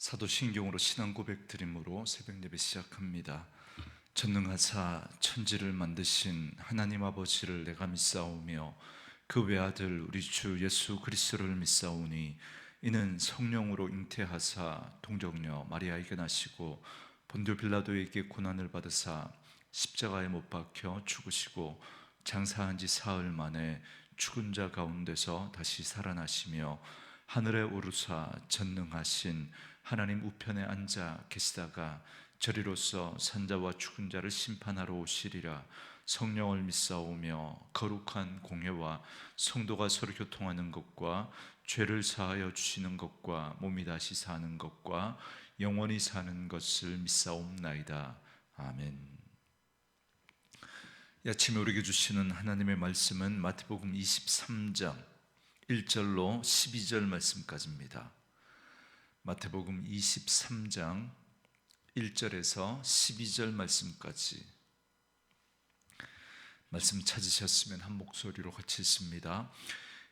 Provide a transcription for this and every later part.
사도신경으로 신앙 고백 드림으로 새벽 예배 시작합니다. 전능하사 천지를 만드신 하나님 아버지를 내가 믿사오며 그 외아들 우리 주 예수 그리스도를 믿사오니 이는 성령으로 잉태하사 동정녀 마리아에게 나시고 본dio 빌라도에게 고난을 받으사 십자가에 못 박혀 죽으시고 장사한 지 사흘 만에 죽은 자 가운데서 다시 살아나시며 하늘에 오르사 전능하신 하나님 우편에 앉아 계시다가 저리로서 산자와 죽은 자를 심판하러 오시리라. 성령을 믿사오며 거룩한 공회와 성도가 서로 교통하는 것과 죄를 사하여 주시는 것과 몸이 다시 사는 것과 영원히 사는 것을 믿사옵나이다. 아멘. 이 아침에 우리에게 주시는 하나님의 말씀은 마태복음 23장 1절로 12절 말씀까지입니다. 마태복음 23장 1절에서 12절 말씀까지 말씀 찾으셨으면 한 목소리로 같이 읽습니다.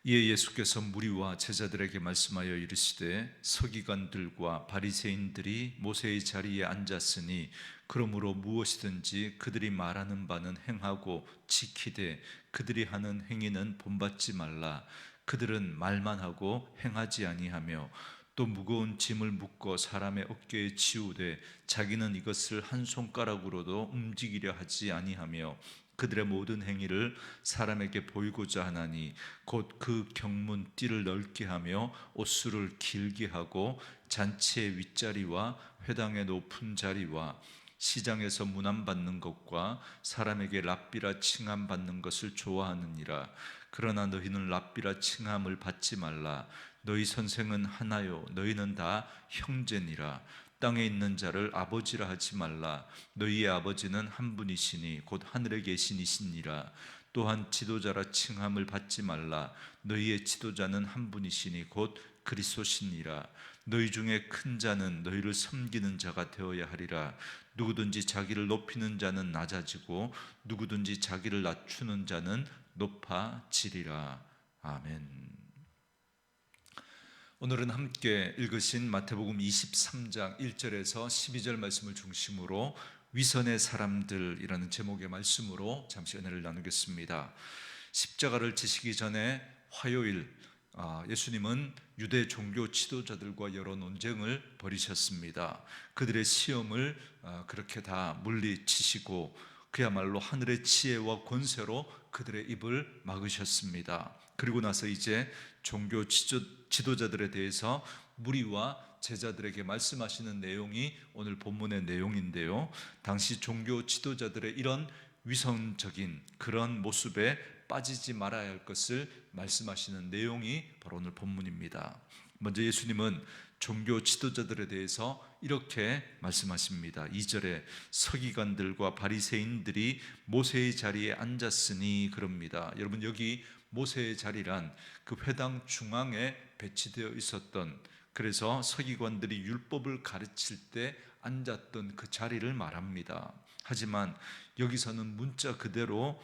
이에 예수께서 무리와 제자들에게 말씀하여 이르시되 서기관들과 바리새인들이 모세의 자리에 앉았으니 그러므로 무엇이든지 그들이 말하는 바는 행하고 지키되 그들이 하는 행위는 본받지 말라. 그들은 말만 하고 행하지 아니하며 또 무거운 짐을 묶어 사람의 어깨에 지우되 자기는 이것을 한 손가락으로도 움직이려 하지 아니하며 그들의 모든 행위를 사람에게 보이고자 하나니 곧 그 경문 띠를 넓게 하며 옷수를 길게 하고 잔치의 윗자리와 회당의 높은 자리와 시장에서 문안 받는 것과 사람에게 랍비라 칭함 받는 것을 좋아하느니라. 그러나 너희는 랍비라 칭함을 받지 말라. 너희 선생은 하나요 너희는 다 형제니라. 땅에 있는 자를 아버지라 하지 말라. 너희의 아버지는 한 분이시니 곧 하늘에 계시니시니라. 또한 지도자라 칭함을 받지 말라. 너희의 지도자는 한 분이시니 곧 그리스도시니라. 너희 중에 큰 자는 너희를 섬기는 자가 되어야 하리라. 누구든지 자기를 높이는 자는 낮아지고 누구든지 자기를 낮추는 자는 높아지리라. 아멘. 오늘은 함께 읽으신 마태복음 23장 1절에서 12절 말씀을 중심으로 위선의 사람들이라는 제목의 말씀으로 잠시 은혜를 나누겠습니다. 십자가를 지시기 전에 화요일 예수님은 유대 종교 지도자들과 여러 논쟁을 벌이셨습니다. 그들의 시험을 그렇게 다 물리치시고 그야말로 하늘의 지혜와 권세로 그들의 입을 막으셨습니다. 그리고 나서 이제 종교 지도자들에 대해서 무리와 제자들에게 말씀하시는 내용이 오늘 본문의 내용인데요, 당시 종교 지도자들의 이런 위선적인 그런 모습에 빠지지 말아야 할 것을 말씀하시는 내용이 바로 오늘 본문입니다. 먼저 예수님은 종교 지도자들에 대해서 이렇게 말씀하십니다. 2절에 서기관들과 바리새인들이 모세의 자리에 앉았으니 그럽니다. 여러분, 여기 모세의 자리란 그 회당 중앙에 배치되어 있었던, 그래서 서기관들이 율법을 가르칠 때 앉았던 그 자리를 말합니다. 하지만 여기서는 문자 그대로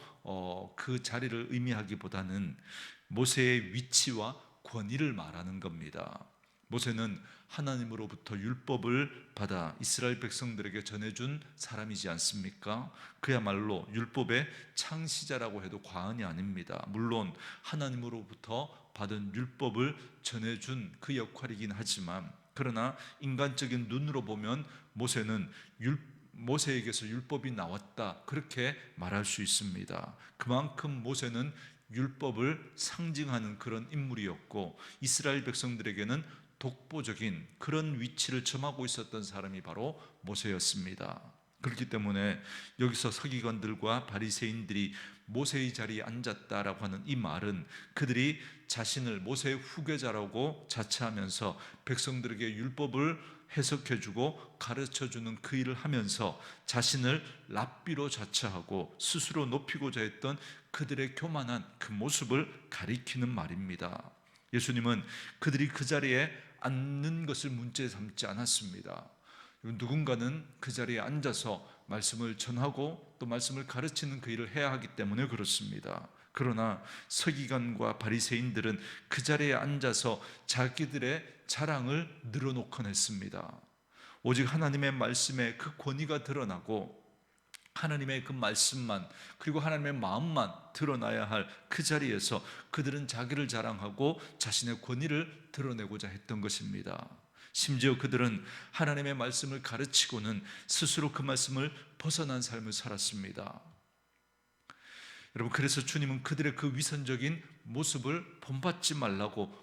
그 자리를 의미하기보다는 모세의 위치와 권위를 말하는 겁니다. 모세는 하나님으로부터 율법을 받아 이스라엘 백성들에게 전해준 사람이지 않습니까? 그야말로 율법의 창시자라고 해도 과언이 아닙니다. 물론 하나님으로부터 받은 율법을 전해준 그 역할이긴 하지만, 그러나 인간적인 눈으로 보면 모세에게서 율법이 나왔다, 그렇게 말할 수 있습니다. 그만큼 모세는 율법을 상징하는 그런 인물이었고 이스라엘 백성들에게는 독보적인 그런 위치를 점하고 있었던 사람이 바로 모세였습니다. 그렇기 때문에 여기서 서기관들과 바리새인들이 모세의 자리에 앉았다라고 하는 이 말은 그들이 자신을 모세의 후계자라고 자처하면서 백성들에게 율법을 해석해주고 가르쳐주는 그 일을 하면서 자신을 랍비로 자처하고 스스로 높이고자 했던 그들의 교만한 그 모습을 가리키는 말입니다. 예수님은 그들이 그 자리에 앉는 것을 문제 삼지 않았습니다. 누군가는 그 자리에 앉아서 말씀을 전하고 또 말씀을 가르치는 그 일을 해야 하기 때문에 그렇습니다. 그러나 서기관과 바리새인들은 그 자리에 앉아서 자기들의 자랑을 늘어놓곤 했습니다. 오직 하나님의 말씀에 그 권위가 드러나고 하나님의 그 말씀만, 그리고 하나님의 마음만 드러나야 할 그 자리에서 그들은 자기를 자랑하고 자신의 권위를 드러내고자 했던 것입니다. 심지어 그들은 하나님의 말씀을 가르치고는 스스로 그 말씀을 벗어난 삶을 살았습니다. 여러분, 그래서 주님은 그들의 그 위선적인 모습을 본받지 말라고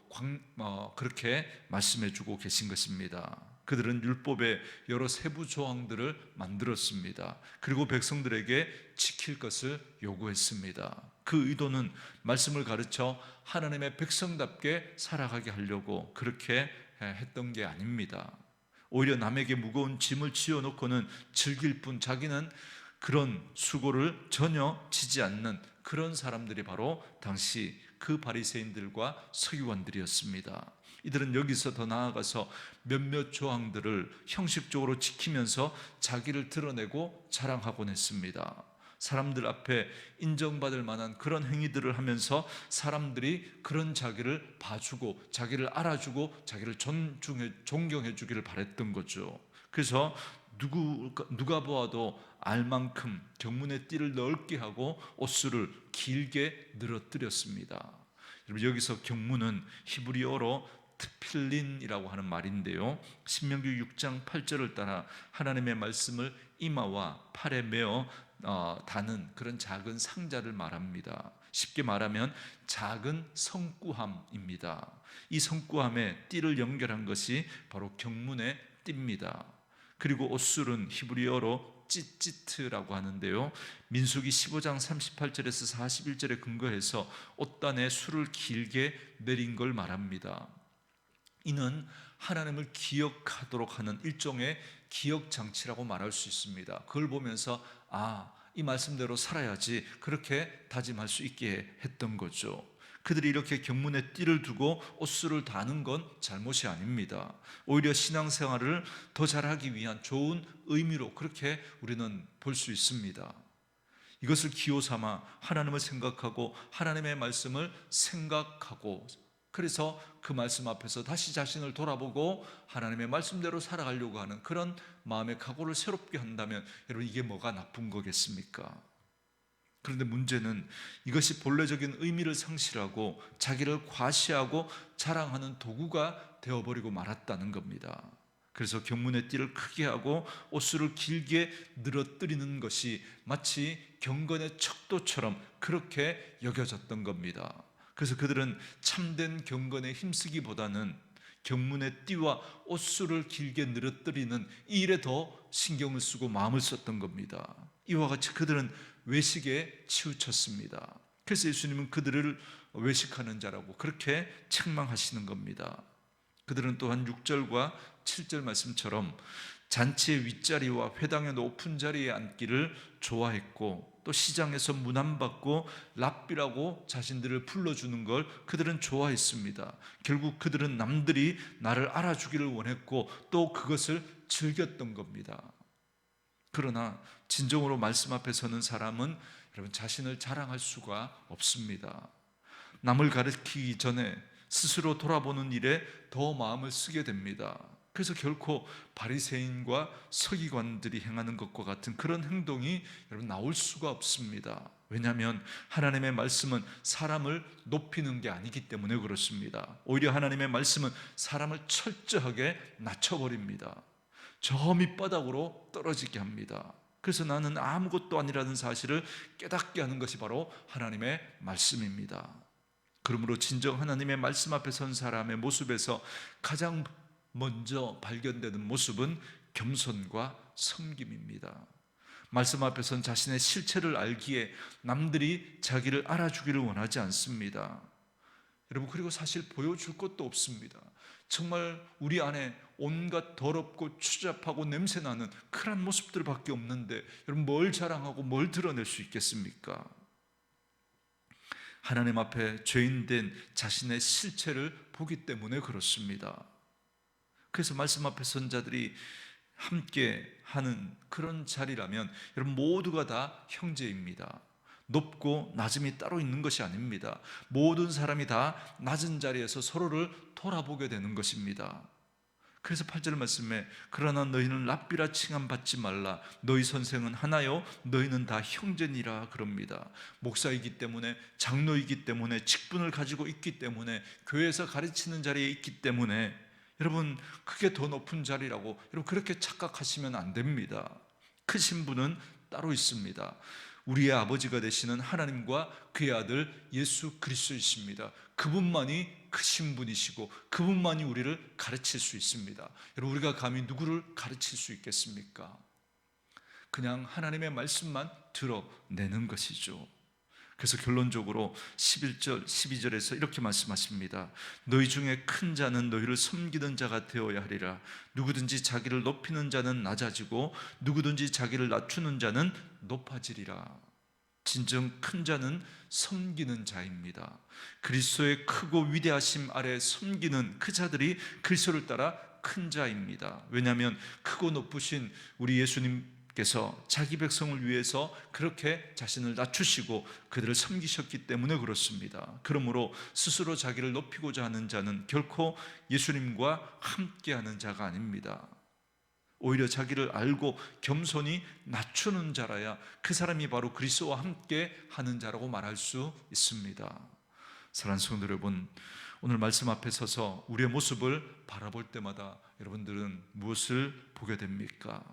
그렇게 말씀해 주고 계신 것입니다. 그들은 율법의 여러 세부 조항들을 만들었습니다. 그리고 백성들에게 지킬 것을 요구했습니다. 그 의도는 말씀을 가르쳐 하나님의 백성답게 살아가게 하려고 그렇게 했던 게 아닙니다. 오히려 남에게 무거운 짐을 지어놓고는 즐길 뿐 자기는 그런 수고를 전혀 지지 않는 그런 사람들이 바로 당시 그 바리새인들과 서기관들이었습니다. 이들은 여기서 더 나아가서 몇몇 조항들을 형식적으로 지키면서 자기를 드러내고 자랑하곤 했습니다. 사람들 앞에 인정받을 만한 그런 행위들을 하면서 사람들이 그런 자기를 봐주고 자기를 알아주고 자기를 존경해 주기를 바랬던 거죠. 그래서 누가 보아도 알 만큼 경문의 띠를 넓게 하고 옷수를 길게 늘어뜨렸습니다. 여러분, 여기서 경문은 히브리어로 트필린이라고 하는 말인데요, 신명기 6장 8절을 따라 하나님의 말씀을 이마와 팔에 메어 다는 그런 작은 상자를 말합니다. 쉽게 말하면 작은 성구함입니다. 이 성구함에 띠를 연결한 것이 바로 경문의 띠입니다. 그리고 옷술은 히브리어로 찌찌트라고 하는데요, 민수기 15장 38절에서 41절에 근거해서 옷단에 술을 길게 내린 걸 말합니다. 이는 하나님을 기억하도록 하는 일종의 기억장치라고 말할 수 있습니다. 그걸 보면서 이 말씀대로 살아야지, 그렇게 다짐할 수 있게 했던 거죠. 그들이 이렇게 경문에 띠를 두고 옷수를 다는 건 잘못이 아닙니다. 오히려 신앙생활을 더 잘하기 위한 좋은 의미로 그렇게 우리는 볼 수 있습니다. 이것을 기호 삼아 하나님을 생각하고 하나님의 말씀을 생각하고, 그래서 그 말씀 앞에서 다시 자신을 돌아보고 하나님의 말씀대로 살아가려고 하는 그런 마음의 각오를 새롭게 한다면 여러분, 이게 뭐가 나쁜 거겠습니까? 그런데 문제는 이것이 본래적인 의미를 상실하고 자기를 과시하고 자랑하는 도구가 되어버리고 말았다는 겁니다. 그래서 경문의 띠를 크게 하고 옷수를 길게 늘어뜨리는 것이 마치 경건의 척도처럼 그렇게 여겨졌던 겁니다. 그래서 그들은 참된 경건에 힘쓰기보다는 경문의 띠와 옷수를 길게 늘어뜨리는 이 일에 더 신경을 쓰고 마음을 썼던 겁니다. 이와 같이 그들은 외식에 치우쳤습니다. 그래서 예수님은 그들을 외식하는 자라고 그렇게 책망하시는 겁니다. 그들은 또한 6절과 7절 말씀처럼 잔치의 윗자리와 회당의 높은 자리에 앉기를 좋아했고, 또 시장에서 문안받고 랍비라고 자신들을 불러주는 걸 그들은 좋아했습니다. 결국 그들은 남들이 나를 알아주기를 원했고 또 그것을 즐겼던 겁니다. 그러나 진정으로 말씀 앞에 서는 사람은 여러분, 자신을 자랑할 수가 없습니다. 남을 가르치기 전에 스스로 돌아보는 일에 더 마음을 쓰게 됩니다. 그래서 결코 바리새인과 서기관들이 행하는 것과 같은 그런 행동이 여러분 나올 수가 없습니다. 왜냐하면 하나님의 말씀은 사람을 높이는 게 아니기 때문에 그렇습니다. 오히려 하나님의 말씀은 사람을 철저하게 낮춰버립니다. 저 밑바닥으로 떨어지게 합니다. 그래서 나는 아무것도 아니라는 사실을 깨닫게 하는 것이 바로 하나님의 말씀입니다. 그러므로 진정 하나님의 말씀 앞에 선 사람의 모습에서 가장 먼저 발견되는 모습은 겸손과 섬김입니다. 말씀 앞에 선 자신의 실체를 알기에 남들이 자기를 알아주기를 원하지 않습니다. 여러분, 그리고 사실 보여줄 것도 없습니다. 정말 우리 안에 온갖 더럽고 추잡하고 냄새나는 그런 모습들밖에 없는데 여러분, 뭘 자랑하고 뭘 드러낼 수 있겠습니까? 하나님 앞에 죄인된 자신의 실체를 보기 때문에 그렇습니다. 그래서 말씀 앞에 선 자들이 함께 하는 그런 자리라면 여러분, 모두가 다 형제입니다. 높고 낮음이 따로 있는 것이 아닙니다. 모든 사람이 다 낮은 자리에서 서로를 돌아보게 되는 것입니다. 그래서 8절 말씀에 그러나 너희는 랍비라 칭함받지 말라 너희 선생은 하나요 너희는 다 형제니라 그럽니다. 목사이기 때문에, 장로이기 때문에, 직분을 가지고 있기 때문에, 교회에서 가르치는 자리에 있기 때문에 여러분 그게 더 높은 자리라고 여러분 그렇게 착각하시면 안 됩니다. 크신 분은 따로 있습니다. 우리의 아버지가 되시는 하나님과 그의 아들 예수 그리스도이십니다. 그분만이 크신 분이시고 그분만이 우리를 가르칠 수 있습니다. 여러분 우리가 감히 누구를 가르칠 수 있겠습니까? 그냥 하나님의 말씀만 드러내는 것이죠. 그래서 결론적으로 11절, 12절에서 이렇게 말씀하십니다. 너희 중에 큰 자는 너희를 섬기는 자가 되어야 하리라. 누구든지 자기를 높이는 자는 낮아지고 누구든지 자기를 낮추는 자는 높아지리라. 진정 큰 자는 섬기는 자입니다. 그리스도의 크고 위대하심 아래 섬기는 그 자들이 그리스도를 따라 큰 자입니다. 왜냐하면 크고 높으신 우리 예수님께서 자기 백성을 위해서 그렇게 자신을 낮추시고 그들을 섬기셨기 때문에 그렇습니다. 그러므로 스스로 자기를 높이고자 하는 자는 결코 예수님과 함께하는 자가 아닙니다. 오히려 자기를 알고 겸손히 낮추는 자라야 그 사람이 바로 그리스도와 함께 하는 자라고 말할 수 있습니다. 사랑하는 성도 여러분, 오늘 말씀 앞에 서서 우리의 모습을 바라볼 때마다 여러분들은 무엇을 보게 됩니까?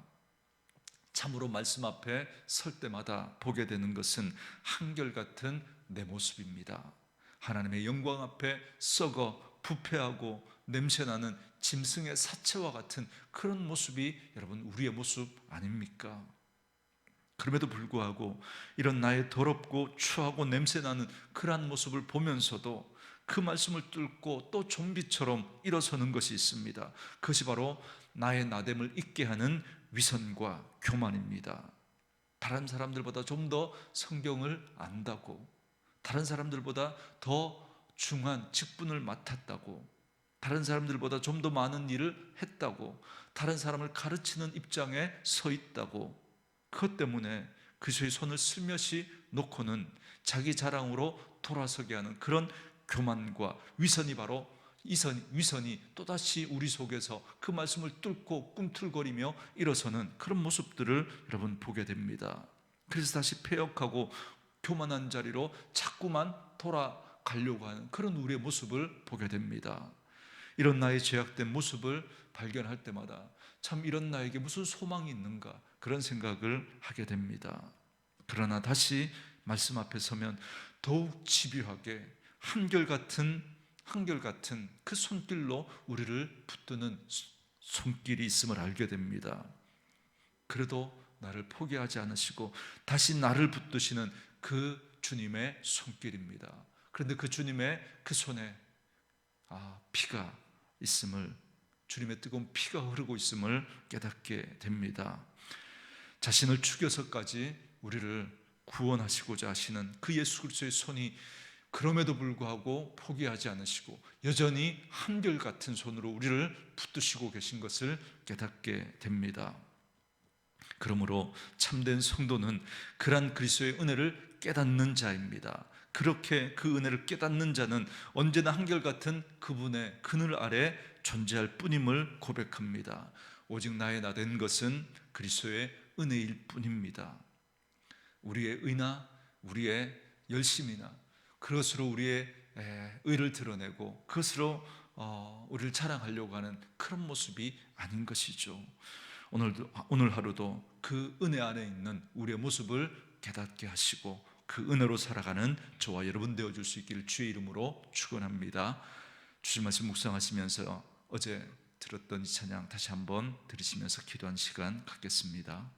참으로 말씀 앞에 설 때마다 보게 되는 것은 한결같은 내 모습입니다. 하나님의 영광 앞에 썩어 부패하고 냄새나는 짐승의 사체와 같은 그런 모습이 여러분 우리의 모습 아닙니까? 그럼에도 불구하고 이런 나의 더럽고 추하고 냄새나는 그러한 모습을 보면서도 그 말씀을 뚫고 또 좀비처럼 일어서는 것이 있습니다. 그것이 바로 나의 나됨을 잊게 하는 위선과 교만입니다. 다른 사람들보다 좀 더 성경을 안다고, 다른 사람들보다 더 중한 직분을 맡았다고, 다른 사람들보다 좀 더 많은 일을 했다고, 다른 사람을 가르치는 입장에 서 있다고, 그것 때문에 그리스도의 손을 슬며시 놓고는 자기 자랑으로 돌아서게 하는 그런 교만과 위선이 바로 위선이 또다시 우리 속에서 그 말씀을 뚫고 꿈틀거리며 일어서는 그런 모습들을 여러분 보게 됩니다. 그래서 다시 패역하고 교만한 자리로 자꾸만 돌아가려고 하는 그런 우리의 모습을 보게 됩니다. 이런 나의 죄악된 모습을 발견할 때마다 참 이런 나에게 무슨 소망이 있는가 그런 생각을 하게 됩니다. 그러나 다시 말씀 앞에 서면 더욱 집요하게 한결같은 그 손길로 우리를 붙드는 손길이 있음을 알게 됩니다. 그래도 나를 포기하지 않으시고 다시 나를 붙드시는 그 주님의 손길입니다. 그런데 그 주님의 그 손에 피가 있음을, 주님의 뜨거운 피가 흐르고 있음을 깨닫게 됩니다. 자신을 죽여서까지 우리를 구원하시고자 하시는 그 예수 그리스도의 손이 그럼에도 불구하고 포기하지 않으시고 여전히 한결같은 손으로 우리를 붙드시고 계신 것을 깨닫게 됩니다. 그러므로 참된 성도는 그러한 그리스도의 은혜를 깨닫는 자입니다. 그렇게 그 은혜를 깨닫는 자는 언제나 한결같은 그분의 그늘 아래 존재할 뿐임을 고백합니다. 오직 나의 나된 것은 그리스도의 은혜일 뿐입니다. 우리의 의나 우리의 열심이나 그것으로 우리의 의를 드러내고 그것으로 우리를 자랑하려고 하는 그런 모습이 아닌 것이죠. 오늘 하루도 그 은혜 안에 있는 우리의 모습을 깨닫게 하시고 그 은혜로 살아가는 저와 여러분 되어줄 수 있기를 주의 이름으로 축원합니다. 주신 말씀 묵상하시면서 어제 들었던 이 찬양 다시 한번 들으시면서 기도한 시간 갖겠습니다.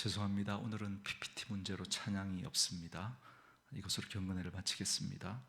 죄송합니다. 오늘은 PPT 문제로 찬양이 없습니다. 이것으로 경건회를 마치겠습니다.